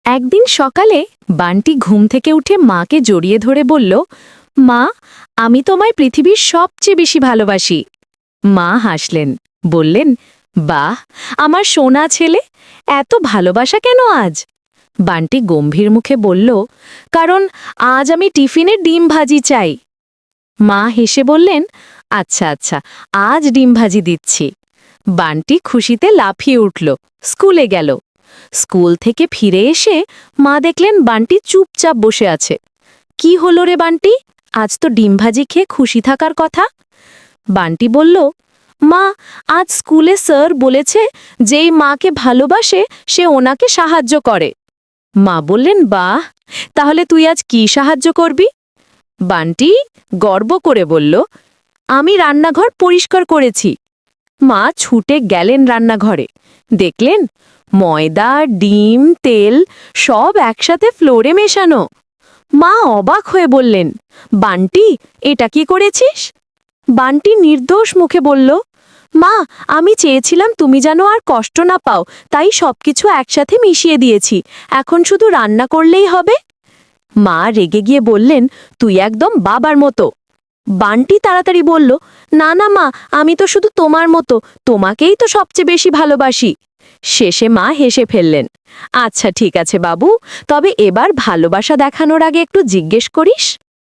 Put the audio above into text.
একদিন সকালে বান্টি ঘুম থেকে উঠে মাকে জড়িয়ে ধরে বলল, মা, আমি তোমায় পৃথিবীর সবচেয়ে বেশি ভালোবাসি। মা হাসলেন, বললেন, বাহ, আমার সোনা ছেলে, এত ভালোবাসা কেন আজ? বান্টি গম্ভীর মুখে বলল, কারণ আজ আমি টিফিনে ডিম ভাজি চাই। মা হেসে বললেন, আচ্ছা আচ্ছা, আজ ডিম ভাজি দিচ্ছি। বান্টি খুশিতে লাফিয়ে উঠল, স্কুলে গেল। স্কুল থেকে ফিরে এসে মা দেখলেন বান্টি চুপচাপ বসে আছে। কি হলো রে বান্টি, আজ তো ডিম ভাজি খেয়ে খুশি থাকার কথা। বান্টি বলল, মা, আজ স্কুলে স্যার বলেছে যেই মাকে ভালোবাসে সে ওনাকে সাহায্য করে। মা বললেন, বাহ, তাহলে তুই আজ কি সাহায্য করবি? বান্টি গর্ব করে বলল, আমি রান্নাঘর পরিষ্কার করেছি। মা ছুটে গেলেন রান্নাঘরে, দেখলেন ময়দা, ডিম, তেল সব একসাথে ফ্লোরে মেশানো। মা অবাক হয়ে বললেন, বান্টি, এটা কি করেছিস? বান্টি নির্দোষ মুখে বলল, মা, আমি চেয়েছিলাম তুমি যেন আর কষ্ট না পাও, তাই সবকিছু একসাথে মিশিয়ে দিয়েছি, এখন শুধু রান্না করলেই হবে। মা রেগে গিয়ে বললেন, তুই একদম বাবার মতো। বান্টি তাড়াতাড়ি বলল, না না মা, আমি তো শুধু তোমার মতো, তোমাকেই তো সবচেয়ে বেশি ভালোবাসি। শেষে মা হেসে ফেললেন, আচ্ছা ঠিক আছে বাবু, তবে এবার ভালোবাসা দেখানোর আগে একটু জিজ্ঞেস করিস।